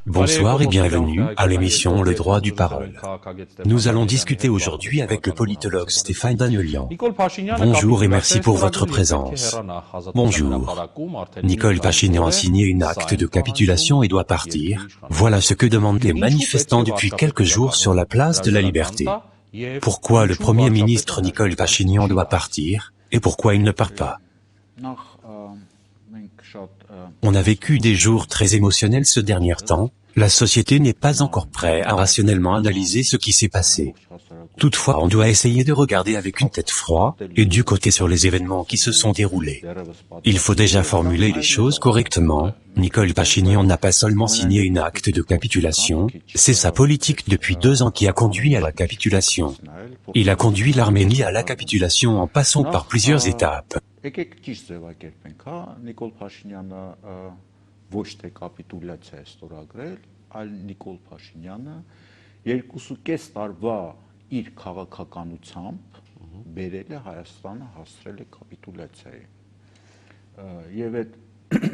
Bonsoir et bienvenue à l'émission Le droit du parole. Nous allons discuter aujourd'hui avec le politologue Stéphane Danielian. Bonjour et merci pour votre présence. Bonjour. Nicole Pachinian a signé une acte de capitulation et doit partir. Voilà ce que demandent les manifestants depuis quelques jours sur la place de la Liberté. Pourquoi le Premier ministre Nicole Pachinian doit partir et pourquoi il ne part pas? On a vécu des jours très émotionnels ce dernier temps. La société n'est pas encore prête à rationnellement analyser ce qui s'est passé. Toutefois, on doit essayer de regarder avec une tête froide et du côté sur les événements qui se sont déroulés. Il faut déjà formuler les choses correctement. Nicole Pachinian n'a pas seulement signé une acte de capitulation, c'est sa politique depuis 2 ans qui a conduit à la capitulation. Il a conduit l'Arménie à la capitulation en passant par plusieurs étapes. Ոչ թե կապիտուլյացիա է ստորագրել, այլ Նիկոլ Փաշինյանը 2.5 տարվա իր քաղաքականությամբ բերել է Հայաստանը հասցրել է կապիտուլյացիայի։ Եվ այդ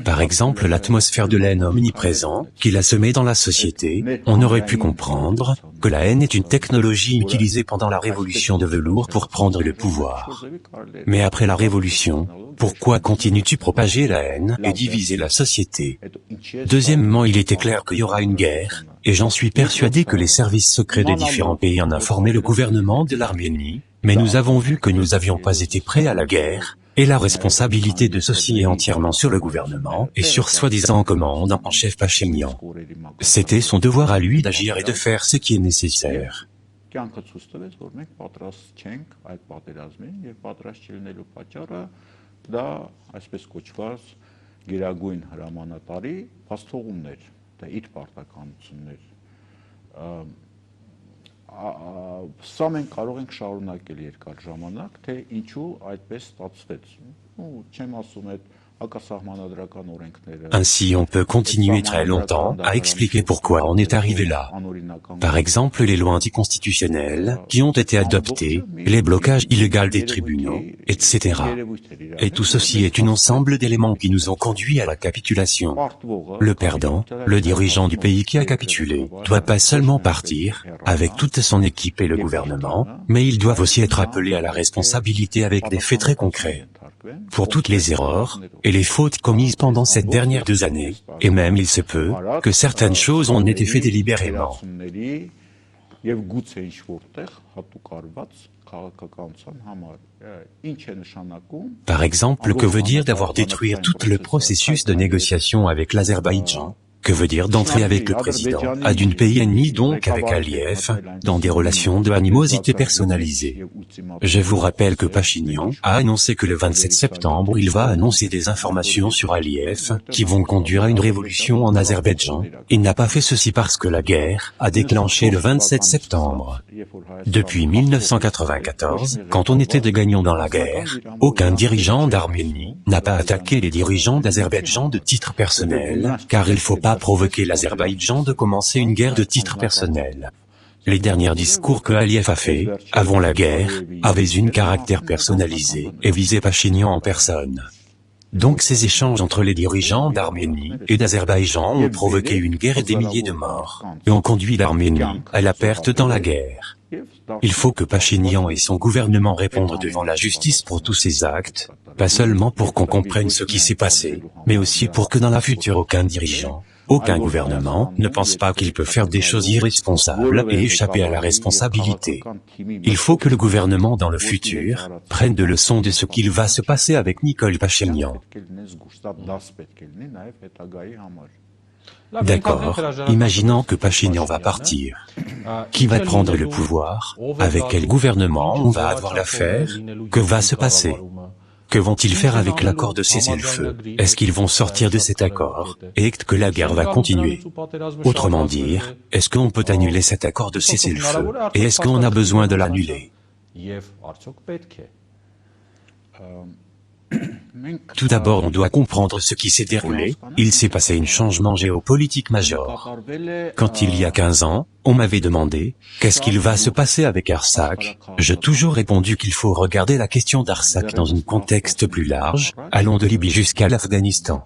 Par exemple, l'atmosphère de la haine omniprésente qu'il a semée dans la société, on aurait pu comprendre que la haine est une technologie utilisée pendant la révolution de velours pour prendre le pouvoir. Mais après la révolution, pourquoi continues-tu propager la haine et diviser la société? Deuxièmement, il était clair qu'il y aura une guerre, et j'en suis persuadé que les services secrets des différents pays en informaient le gouvernement de l'Arménie, mais nous avons vu que nous n'avions pas été prêts à la guerre, et la responsabilité de ceci est entièrement sur le gouvernement et sur soi-disant commandant en chef Pachinian. C'était son devoir à lui d'agir et de faire ce qui est nécessaire. Սա մենք կարող ենք շարունակել երկար ժամանակ, թե ինչու այդպես ստացվեց։ Չեմ ասում այդ հակասահմանադրական օրենքները։ Ainsi, on peut continuer très longtemps à expliquer pourquoi on est arrivé là. Par exemple, les lois anticonstitutionnelles qui ont été adoptées, les blocages illégaux des tribunaux, etc. Et tout ceci est un ensemble d'éléments qui nous ont conduits à la capitulation. Le perdant, le dirigeant du pays qui a capitulé, doit pas seulement partir, avec toute son équipe et le gouvernement, mais ils doivent aussi être appelés à la responsabilité avec des faits très concrets. Pour toutes les erreurs et les fautes commises pendant ces dernières 2 années, et même il se peut que certaines choses ont été faites délibérément. Par exemple, que veut dire d'avoir détruit tout le processus de négociation avec l'Azerbaïdjan? Que veut dire d'entrer avec le président à d'un pays ennemi, donc avec Aliyev, dans des relations de animosité personnalisée? Je vous rappelle que Pachinian a annoncé que le 27 septembre, il va annoncer des informations sur Aliyev qui vont conduire à une révolution en Azerbaïdjan. Il n'a pas fait ceci parce que la guerre a déclenché le 27 septembre. Depuis 1994, quand on était des gagnants dans la guerre, aucun dirigeant d'Arménie n'a pas attaqué les dirigeants d'Azerbaïdjan de titre personnel, car il ne faut pas provoquer l'Azerbaïdjan de commencer une guerre de titre personnel. Les derniers discours que Aliyev a fait, avant la guerre, avaient un caractère personnalisé et visaient Pachinian en personne. Donc ces échanges entre les dirigeants d'Arménie et d'Azerbaïdjan ont provoqué une guerre et des milliers de morts, et ont conduit l'Arménie à la perte dans la guerre. Il faut que Pachinian et son gouvernement répondent devant la justice pour tous ces actes, pas seulement pour qu'on comprenne ce qui s'est passé, mais aussi pour que dans la future aucun dirigeant, aucun gouvernement ne pense pas qu'il peut faire des choses irresponsables et échapper à la responsabilité. Il faut que le gouvernement dans le futur prenne de leçons de ce qu'il va se passer avec Nicole Pachinian. D'accord, imaginons que Pachinian va partir. Qui va prendre le pouvoir? Avec quel gouvernement on va avoir l'affaire? Que va se passer? Que vont-ils faire avec l'accord de cessez-le-feu? Est-ce qu'ils vont sortir de cet accord et que la guerre va continuer? Autrement dire, est-ce qu'on peut annuler cet accord de cessez-le-feu? Et est-ce qu'on a besoin de l'annuler? Tout d'abord, on doit comprendre ce qui s'est déroulé. Il s'est passé un changement géopolitique majeur. Quand il y a 15 ans, on m'avait demandé « Qu'est-ce qu'il va se passer avec Artsakh ?» J'ai toujours répondu qu'il faut regarder la question d'Artsakh dans un contexte plus large, allant de Libye jusqu'à l'Afghanistan.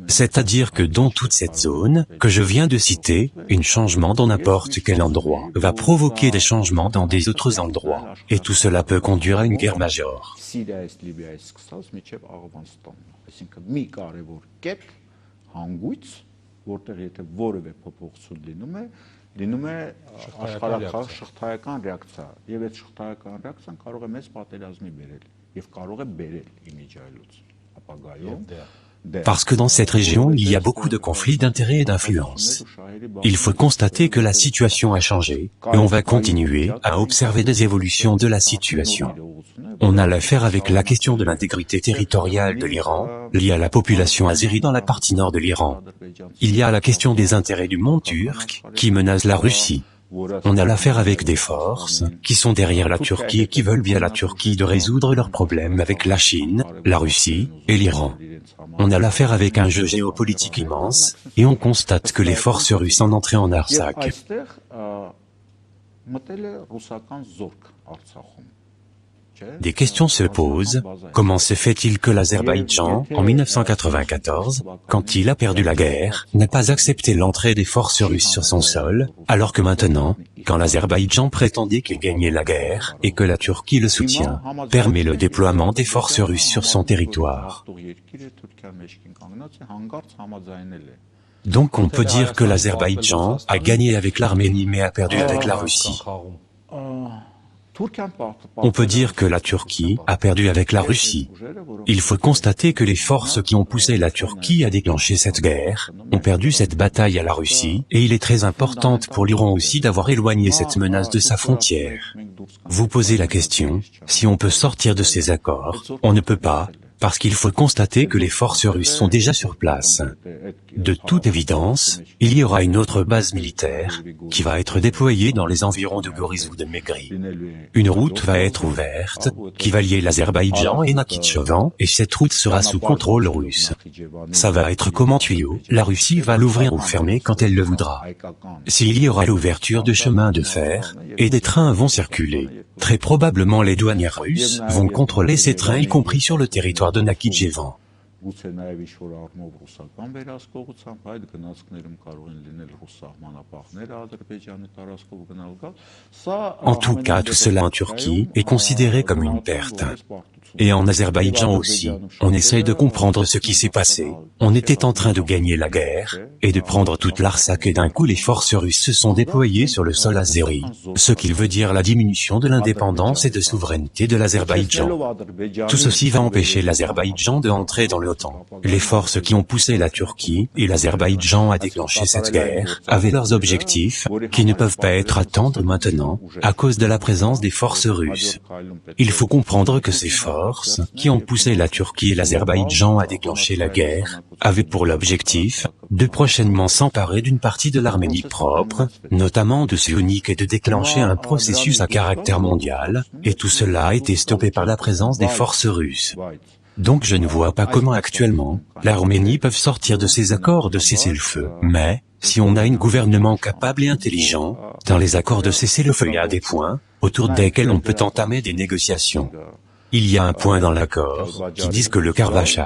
C'est-à-dire que dans toute cette zone, que je viens de citer, un changement dans n'importe quel endroit va provoquer des changements dans des autres endroits, et tout cela peut conduire à une guerre majeure. Լինում է աշխարհակարգ շղթայական ռեակցիա, եւ այդ շղթայական ռեակցիան կարող է մեծ պատերազմի բերել եւ կարող է բերել իմիջիայլուց ապագայում. Parce que dans cette région, il y a beaucoup de conflits d'intérêts et d'influence. Il faut constater que la situation a changé, et on va continuer à observer des évolutions de la situation. On a l'affaire avec la question de l'intégrité territoriale de l'Iran, liée à la population azérie dans la partie nord de l'Iran. Il y a la question des intérêts du monde turc, qui menace la Russie. On a l'affaire avec des forces qui sont derrière la Turquie et qui veulent via la Turquie de résoudre leurs problèmes avec la Chine, la Russie et l'Iran. On a l'affaire avec un jeu géopolitique immense et on constate que les forces russes en entrée en Artsakh. Des questions se posent. Comment se fait-il que l'Azerbaïdjan, en 1994, quand il a perdu la guerre, n'a pas accepté l'entrée des forces russes sur son sol, alors que maintenant, quand l'Azerbaïdjan prétendait qu'il gagnait la guerre, et que la Turquie le soutient, permet le déploiement des forces russes sur son territoire. Donc on peut dire que l'Azerbaïdjan a gagné avec l'Arménie mais a perdu avec la Russie. On peut dire que la Turquie a perdu avec la Russie. Il faut constater que les forces qui ont poussé la Turquie à déclencher cette guerre ont perdu cette bataille à la Russie, et il est très important pour l'Iran aussi d'avoir éloigné cette menace de sa frontière. Vous posez la question, si on peut sortir de ces accords, on ne peut pas, parce qu'il faut constater que les forces russes sont déjà sur place. De toute évidence, il y aura une autre base militaire qui va être déployée dans les environs de Goriz ou de Megri. Une route va être ouverte qui va lier l'Azerbaïdjan et Nakhitchevan et cette route sera sous contrôle russe. Ça va être comme un tuyau, la Russie va l'ouvrir ou fermer quand elle le voudra. S'il y aura l'ouverture de chemins de fer et des trains vont circuler, très probablement les douanières russes vont contrôler ces trains y compris sur le territoire de Nakhitchevan. En tout cas, tout cela en Turquie est considéré comme une perte. Et en Azerbaïdjan aussi, on essaye de comprendre ce qui s'est passé. On était en train de gagner la guerre, et de prendre toute l'Artsakh et d'un coup les forces russes se sont déployées sur le sol azéri, ce qui veut dire la diminution de l'indépendance et de souveraineté de l'Azerbaïdjan. Tout ceci va empêcher l'Azerbaïdjan de entrer dans l'OTAN. Les forces qui ont poussé la Turquie et l'Azerbaïdjan à déclencher cette guerre avaient leurs objectifs, qui ne peuvent pas être atteints maintenant, à cause de la présence des forces russes. Il faut comprendre que ces forces, qui ont poussé la Turquie et l'Azerbaïdjan à déclencher la guerre, avaient pour l'objectif de prochainement s'emparer d'une partie de l'Arménie propre, notamment de Syunik et de déclencher un processus à caractère mondial, et tout cela a été stoppé par la présence des forces russes. Donc je ne vois pas comment actuellement, l'Arménie peut sortir de ces accords de cessez-le-feu, mais, si on a un gouvernement capable et intelligent, dans les accords de cessez-le-feu il y a des points, autour desquels on peut entamer des négociations. Il y a un point dans l'accord qui dit que le Karabakh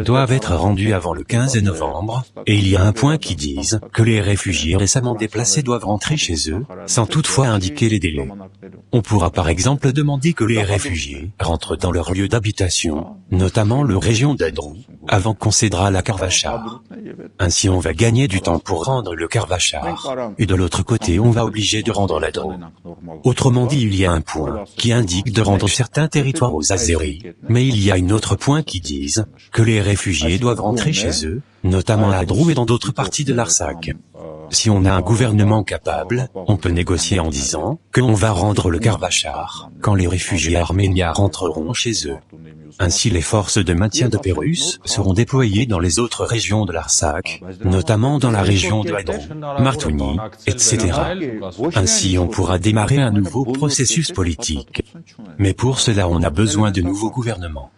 doit être rendu avant le 15 novembre, et il y a un point qui dit que les réfugiés récemment déplacés doivent rentrer chez eux, sans toutefois indiquer les délais. On pourra par exemple demander que les réfugiés rentrent dans leur lieu d'habitation, notamment leur région d'Adrou, avant qu'on cédera la Karabakh. Ainsi on va gagner du temps pour rendre le Karabakh, et de l'autre côté on va obliger de rendre l'Adrou. Autrement dit, il y a un point qui indique de rendre certains territoires aux Azéris, mais il y a un autre point qui dit que les réfugiés doivent rentrer chez eux, notamment à Adrou et dans d'autres parties de l'Artsakh. Si on a un gouvernement capable, on peut négocier en disant que l'on va rendre le Karabakh quand les réfugiés arméniens rentreront chez eux. Ainsi les forces de maintien de paix russes seront déployées dans les autres régions de l'Artsakh, notamment dans la région de Adrou, Martouni, etc. Ainsi on pourra démarrer un nouveau processus politique. Mais pour cela on a besoin de nouveaux gouvernements.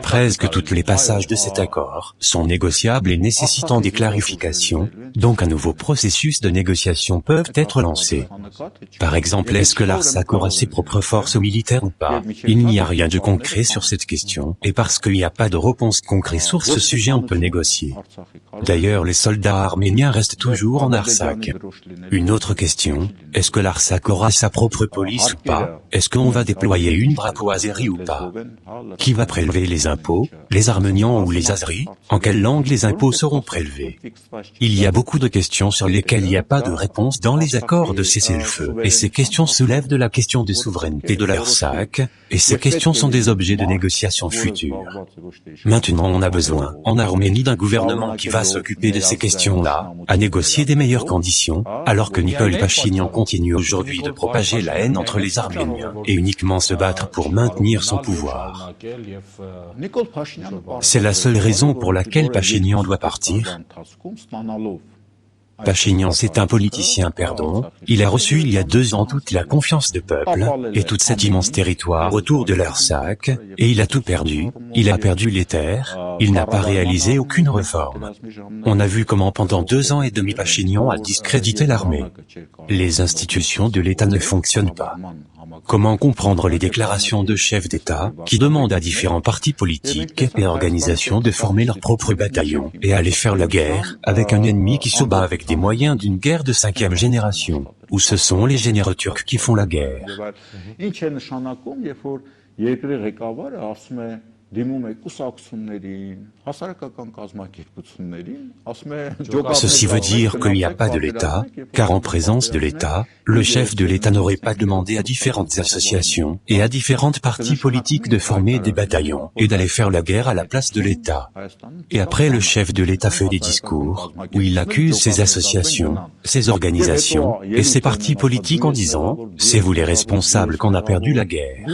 Presque tous les passages de cet accord sont négociables et nécessitant des clarifications, donc un nouveau processus de négociation peut être lancé. Par exemple, est-ce que l'Artsakh aura ses propres forces militaires ou pas? Il n'y a rien de concret sur cette question, et parce qu'il n'y a pas de réponse concrète sur ce sujet on peut négocier. D'ailleurs, les soldats arméniens restent toujours en Artsakh. Une autre question, est-ce que l'Artsakh aura sa propre police ou pas? Est-ce qu'on va déployer une BRAC aux Azeris ou pas? Qui va prélever les impôts, les Arméniens ou les Azeris? En quelle langue les impôts seront prélevés? Il y a beaucoup de questions sur lesquelles il n'y a pas de réponse dans les accords de cessez-le-feu. Et ces questions soulèvent de la question de souveraineté de l'Artsakh, et ces questions sont des objets de négociation futures. Maintenant on a besoin, en Arménie, d'un gouvernement qui va s'occuper de ces questions-là, à négocier des meilleures conditions, alors que Nicole Pachinian continue aujourd'hui de propager la haine entre les Arméniens, et uniquement se battre pour maintenir son pouvoir. C'est la seule raison pour laquelle Pachinian doit partir. Pachinian, c'est un politicien perdant. Il a reçu il y a 2 ans toute la confiance du peuple, et tout cet immense territoire autour de l'Artsakh, et il a tout perdu. Il a perdu les terres, il n'a pas réalisé aucune réforme. On a vu comment pendant 2 ans et demi Pachinian a discrédité l'armée. Les institutions de l'État ne fonctionnent pas. Comment comprendre les déclarations de chefs d'État qui demandent à différents partis politiques et organisations de former leur propre bataillon et aller faire la guerre avec un ennemi qui se bat avec des moyens d'une guerre de 5e génération, où ce sont les généraux turcs qui font la guerre? Ceci veut dire qu'il n'y a pas de l'État, car en présence de l'État, le chef de l'État n'aurait pas demandé à différentes associations et à différentes partis politiques de former des bataillons et d'aller faire la guerre à la place de l'État. Et après, le chef de l'État fait des discours où il accuse ces associations, ces organisations et ces partis politiques en disant « c'est vous les responsables qu'on a perdu la guerre ».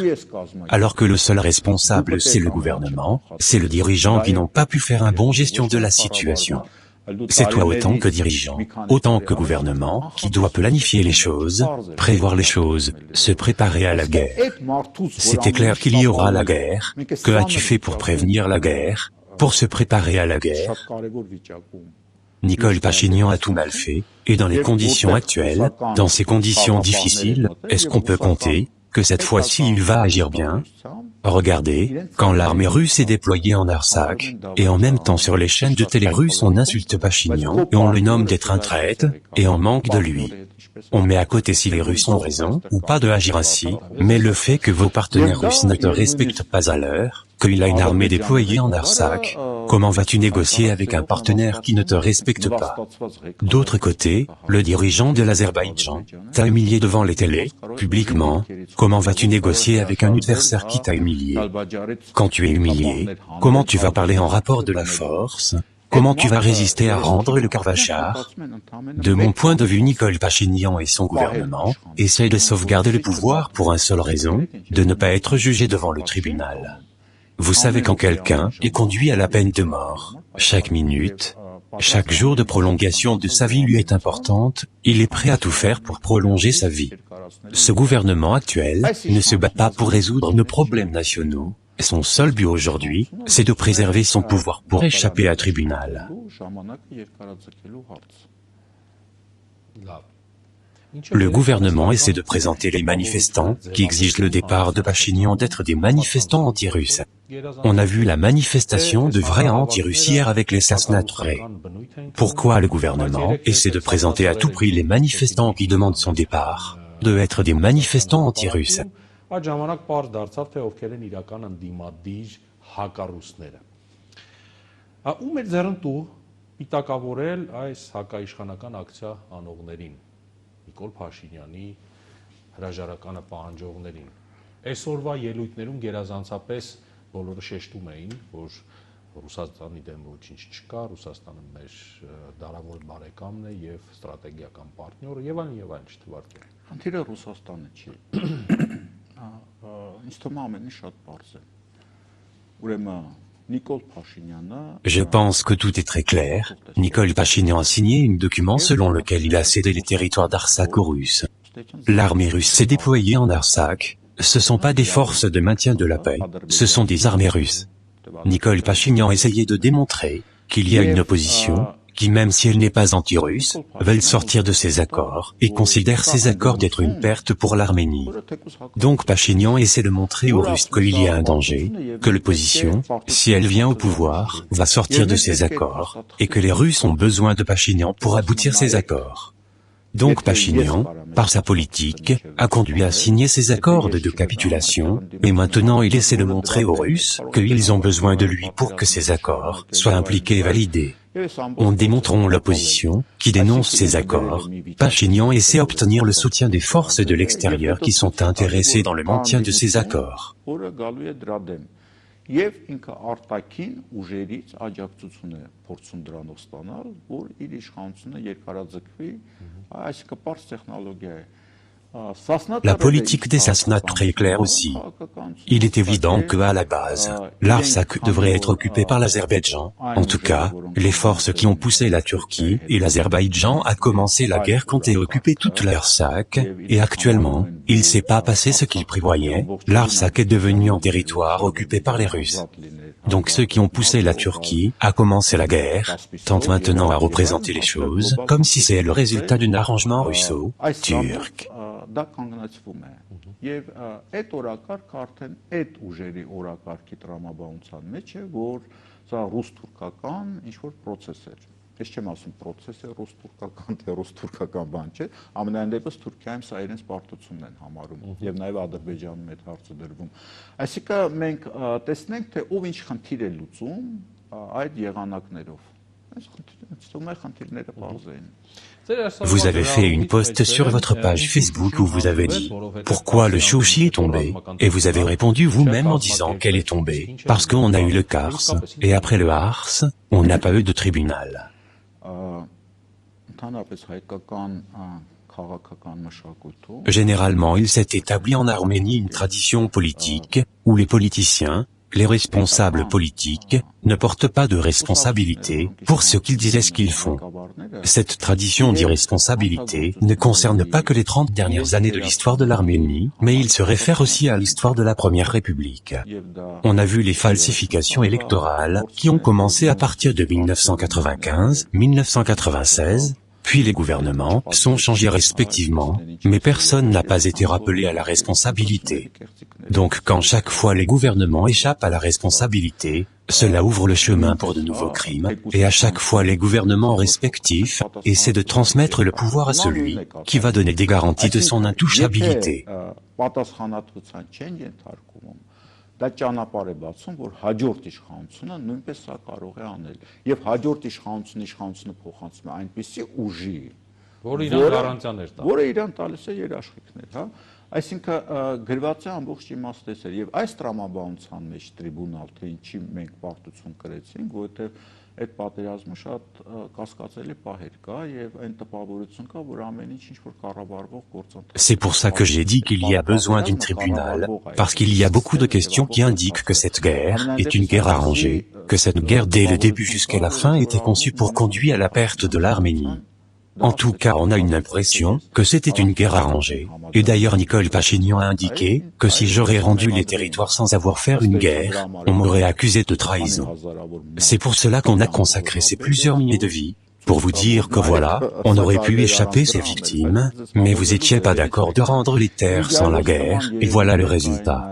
Alors que le seul responsable, c'est le gouvernement, c'est le dirigeant qui n'ont pas pu faire une bonne gestion de la situation. C'est toi autant que dirigeant, autant que gouvernement, qui doit planifier les choses, prévoir les choses, se préparer à la guerre. C'était clair qu'il y aura la guerre. Que as-tu fait pour prévenir la guerre, pour se préparer à la guerre? Nicole Pachinian a tout mal fait, et dans les conditions actuelles, dans ces conditions difficiles, est-ce qu'on peut compter que cette fois-ci il va agir bien? Regardez, quand l'armée russe est déployée en Artsakh, et en même temps sur les chaînes de télé russes on insulte Pachinian, et on le nomme d'être un traître, et on manque de lui. On met à côté si les Russes ont raison ou pas de agir ainsi, mais le fait que vos partenaires russes ne te respectent pas à l'heure, qu'il a une armée déployée en Artsakh, comment vas-tu négocier avec un partenaire qui ne te respecte pas? D'autre côté, le dirigeant de l'Azerbaïdjan t'a humilié devant les télés, publiquement. Comment vas-tu négocier avec un adversaire qui t'a humilié? Quand tu es humilié, comment tu vas parler en rapport de la force? Comment tu vas résister à rendre le Karvachar? De mon point de vue, Nicole Pachinian et son gouvernement essaient de sauvegarder le pouvoir pour une seule raison, de ne pas être jugé devant le tribunal. Vous savez, quand quelqu'un est conduit à la peine de mort, chaque minute, chaque jour de prolongation de sa vie lui est importante, il est prêt à tout faire pour prolonger sa vie. Ce gouvernement actuel ne se bat pas pour résoudre nos problèmes nationaux. Son seul but aujourd'hui, c'est de préserver son pouvoir pour échapper à tribunal. Le gouvernement essaie de présenter les manifestants qui exigent le départ de Pachinian d'être des manifestants anti-russes. On a vu la manifestation de vrais anti-russes hier avec les Sasnatrés. Pourquoi le gouvernement essaie de présenter à tout prix les manifestants qui demandent son départ, de être des manifestants anti-russes? Այդ ժամանակ պարզ դարձավ, թե ովքեր են իրական ընդդիմադիր հակառուսները։ Ում էր ձեռնտու պիտակավորել այս հակաիշխանական ակցիա անողներին, Նիկոլ Փաշինյանի հրաժարականը պահանջողներին։ Այսօրվա ելույթներում գերազանցապես բոլորը շեշտում էին, որ Ռուսաստանի դեմ ոչինչ չկա, Ռուսաստանը մեր դարավոր բարեկամն է եւ ստրատեգիական պարտնյորը եւ այլն չթվարկել։ Խնդիրը Ռուսաստանը չի։ Ինձ թվում է ամենը շատ պարզ է։ Ուրեմն Nicole Pachinian. Je pense que tout est très clair. Nicole Pachinian a signé un document selon lequel il a cédé les territoires d'Artsakh aux Russes. L'armée russe s'est déployée en Artsakh. Ce ne sont pas des forces de maintien de la paix, ce sont des armées russes. Nicole Pachinian essayait de démontrer qu'il y a une opposition, qui même si elle n'est pas anti-russe, veulent sortir de ces accords, et considèrent ces accords d'être une perte pour l'Arménie. Donc Pachinian essaie de montrer aux Russes qu'il y a un danger, que l'opposition, si elle vient au pouvoir, va sortir de ces accords, et que les Russes ont besoin de Pachinian pour aboutir ces accords. Donc Pachinian, par sa politique, a conduit à signer ces accords de capitulation, et maintenant il essaie de montrer aux Russes qu'ils ont besoin de lui pour que ces accords soient impliqués et validés. En démontrant l'opposition, qui dénonce ces accords, Pachinian essaie d'obtenir le soutien des forces de l'extérieur qui sont intéressées dans le maintien de ces accords. Եվ ինքը արտաքին ուժերից աջակցություն է փորձում դրանով ստանալ, որ իր իշխանությունը երկարաձգվի, այսինքն պարզ տեխնոլոգիա է։ La politique des Sasnats est très claire aussi. Il est évident qu'à la base, l'Artsakh devrait être occupé par l'Azerbaïdjan. En tout cas, les forces qui ont poussé la Turquie et l'Azerbaïdjan à commencer la guerre comptaient occuper toute l'Artsakh, et actuellement, il ne s'est pas passé ce qu'ils prévoyaient, l'Artsakh est devenu un territoire occupé par les Russes. Donc ceux qui ont poussé la Turquie à commencer la guerre tentent maintenant à représenter les choses comme si c'est le résultat d'un arrangement russo-turc. Դա կանգնեցվում է եւ այդ օրակարգը արդեն այդ ուժերի օրակարգի տրամաբանության մեջ է, որ սա ռուս-թուրքական ինչ որ process էր։ Ես չեմ ասում process է ռուս-թուրքական, թե ռուս-թուրքական բան չէ, ամենայն դեպս Թուրքիայում սա իրենց պարտությունն են համարում եւ նաեւ Ադրբեջանում այդ հարցը դրվում։ Այսինքն մենք տեսնենք, թե ով ինչ խնդիր է լուծում այդ եղանակներով։ Այս խնդիրները բարձ են։ Vous avez fait une post sur votre page Facebook où vous avez dit « Pourquoi le Chouchi est tombé ?» Et vous avez répondu vous-même en disant qu'elle est tombée, parce qu'on a eu le Kars, et après le Ars, on n'a pas eu de tribunal. Généralement, il s'est établi en Arménie une tradition politique, où les politiciens, les responsables politiques, ne portent pas de responsabilité pour ce qu'ils disent et ce qu'ils font. Cette tradition d'irresponsabilité ne concerne pas que les 30 dernières années de l'histoire de l'Arménie, mais il se réfère aussi à l'histoire de la Première République. On a vu les falsifications électorales qui ont commencé à partir de 1995, 1996, puis les gouvernements sont changés respectivement, mais personne n'a pas été rappelé à la responsabilité. Donc quand chaque fois les gouvernements échappent à la responsabilité, cela ouvre le chemin pour de nouveaux crimes, et à chaque fois les gouvernements respectifs essaient de transmettre le pouvoir à celui qui va donner des garanties de son intouchabilité. Դա ճանապարհ է բացում, որ հաջորդ իշխանությունը նույնպես սա կարող է անել եւ հաջորդ իշխանությունը փոխանցում է այնպիսի ուժի, որը իրան գարանտիաներ տա, որը իրան տալիս է երաշխիքներ, հա, այսինքն գրված է ամբողջ իմաստեսեր եւ այս տրամաբանության մեջ տրիբունալ, թե ինչի մենք պարտություն կրեցինք, որովհետեւ այդ պատերազմը շատ կասկածելի պահեր կա եւ այն տպավորություն կա, որ ամեն ինչ որ կառավարվող գործընթաց։ C'est pour ça que j'ai dit qu'il y a besoin d'une tribunal, parce qu'il y a beaucoup de questions qui indiquent que cette guerre est une guerre arrangée, que cette guerre dès le début jusqu'à la fin était conçue pour conduire à la perte de l'Arménie. En tout cas, on a une impression que c'était une guerre arrangée. Et d'ailleurs, Nicole Pachinian a indiqué que si j'aurais rendu les territoires sans avoir fait une guerre, on m'aurait accusé de trahison. C'est pour cela qu'on a consacré ces plusieurs milliers de vies, pour vous dire que voilà, on aurait pu échapper ces victimes, mais vous étiez pas d'accord de rendre les terres sans la guerre, et voilà le résultat.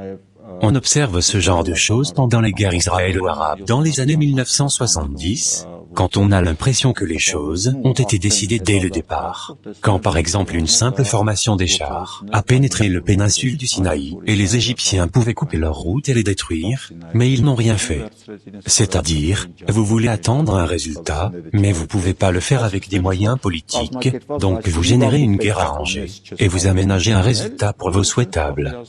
On observe ce genre de choses pendant les guerres israélo-arabes dans les années 1970, quand on a l'impression que les choses ont été décidées dès le départ. Quand par exemple une simple formation des chars a pénétré le péninsule du Sinaï et les Égyptiens pouvaient couper leur route et les détruire, mais ils n'ont rien fait. C'est-à-dire, vous voulez attendre un résultat, mais vous pouvez pas le faire avec des moyens politiques, donc vous générez une guerre arrangée, et vous aménagez un résultat pour vos souhaitables.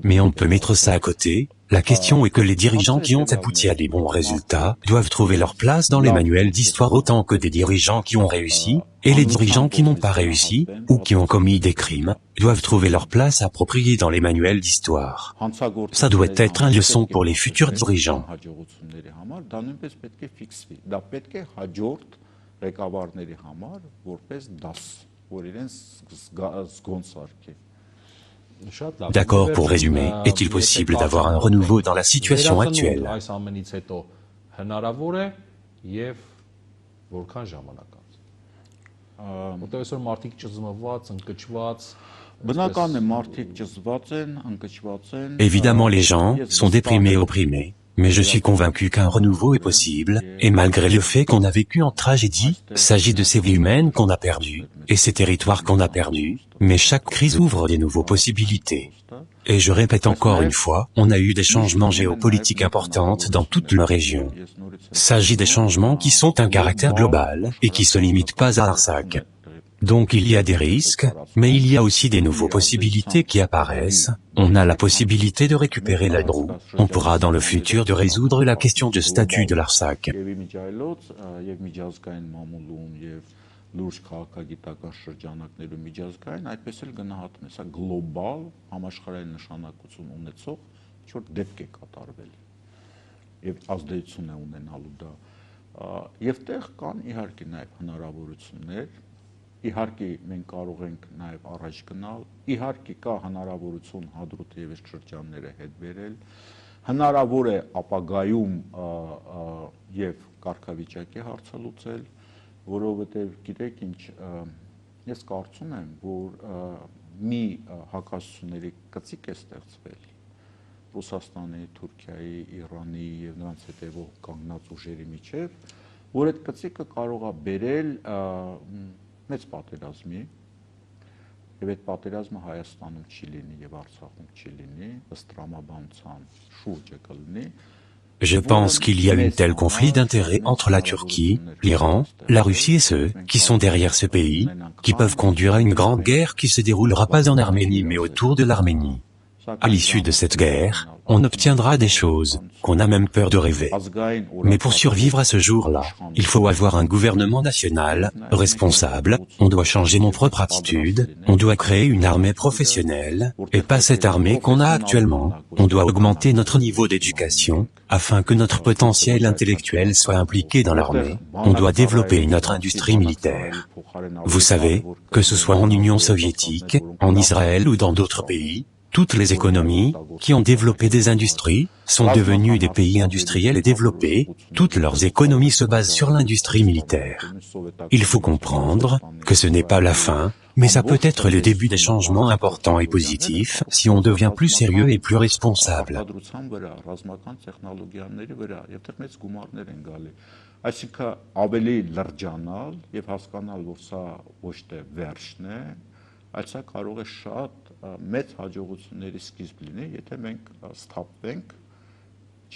Mais on peut mettre ça à côté. La question est que les dirigeants qui ont abouti à des bons résultats doivent trouver leur place dans les manuels d'histoire autant que des dirigeants qui ont réussi, et les dirigeants qui n'ont pas réussi, ou qui ont commis des crimes, doivent trouver leur place appropriée dans les manuels d'histoire. Ça doit être une leçon pour les futurs dirigeants. D'accord, pour résumer, est-il possible d'avoir un renouveau dans la situation actuelle? Այս ամենից հետո հնարավոր է եւ որքան ժամանակ անց։ Որտեղ այսօր մարդիկ ճզմված, ընկճված, Բնական է մարդիկ ճզված են, ընկճված են։ Évidemment, les gens sont déprimés et opprimés. Mais je suis convaincu qu'un renouveau est possible, et malgré le fait qu'on a vécu en tragédie, s'agit de ces vies humaines qu'on a perdues, et ces territoires qu'on a perdus, mais chaque crise ouvre des nouvelles possibilités. Et je répète encore une fois, on a eu des changements géopolitiques importants dans toute la région. S'agit des changements qui sont un caractère global, et qui se limitent pas à Artsakh. Donc il y a des risques, mais il y a aussi des nouvelles possibilités qui apparaissent. On a la possibilité de récupérer la Drou. On pourra dans le futur de résoudre la question du statut de l'Artsakh. Լուրջ քաղաքագիտական շրջանակներում միջազգային, այդպես էլ գնահատում է, սա գլոբալ համաշխարհային նշանակություն ունեցող ինչ-որ դեպք է կատարվել եւ ազդեցություն է ունենալու դա եւ տեղ կան իհարկե նաեւ հնարավորություններ, իհարկե մենք կարող ենք նաեւ առաջ գնալ, իհարկե կա հնարավորություն Հադրութի եւ շրջանները հետ բերել, հնարավոր է ապագայում եւ կարգավիճակի հարցը լուծել, որովհետև գիտեք ինչ, ես կարծում եմ, որ մի հակասությունների կծիկ է ստեղծվել Ռուսաստանի, Թուրքիայի, Իրանի եւ նրանց հետևող կանգնած ուժերի միջև, որ այդ կծիկը կարող է բերել մեծ պատերազմի եւ այդ պատերազմը Հայաստանում չի լինի եւ Արցախում չի լինի, ըստ տրամաբանության շուրջը կլինի. Je pense qu'il y a un tel conflit d'intérêts entre la Turquie, l'Iran, la Russie et ceux qui sont derrière ce pays, qui peuvent conduire à une grande guerre qui se déroulera pas en Arménie mais autour de l'Arménie. À l'issue de cette guerre, on obtiendra des choses qu'on a même peur de rêver. Mais pour survivre à ce jour-là, il faut avoir un gouvernement national, responsable, on doit changer nos propres attitudes, on doit créer une armée professionnelle, et pas cette armée qu'on a actuellement. On doit augmenter notre niveau d'éducation, afin que notre potentiel intellectuel soit impliqué dans l'armée. On doit développer notre industrie militaire. Vous savez, que ce soit en Union soviétique, en Israël ou dans d'autres pays, toutes les économies qui ont développé des industries sont devenues des pays industriels et développés. Toutes leurs économies se basent sur l'industrie militaire. Il faut comprendre que ce n'est pas la fin, mais ça peut être le début des changements importants et positifs si on devient plus sérieux et plus responsable. Այսինքն ավելի լրջանալ եւ հասկանալ, որ սա ոչ թե վերջն է, այլ սա կարող է շատ մեծ հաջողությունների սկիզբ լինի, եթե մենք սթափվենք,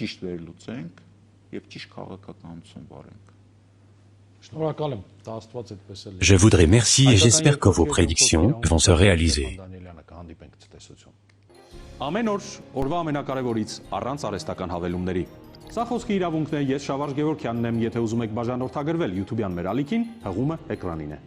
ճիշտ վերլուծենք եւ ճիշտ քաղաքականություն վարենք. Շնորհակալ եմ, դա Աստված այդպես էլ։ Je voudrais merci et j'espère que vos prédictions vont se réaliser. Ամեն օր օրվա ամենակարևորից առանց արհեստական հավելումների։ Սա խոսքի իրավունքն է, ես Շավարժ Գևորգյանն եմ, եթե ուզում եք բաժանորդագրվել YouTube-յան մեր ալիքին, հղումը էկրանին է։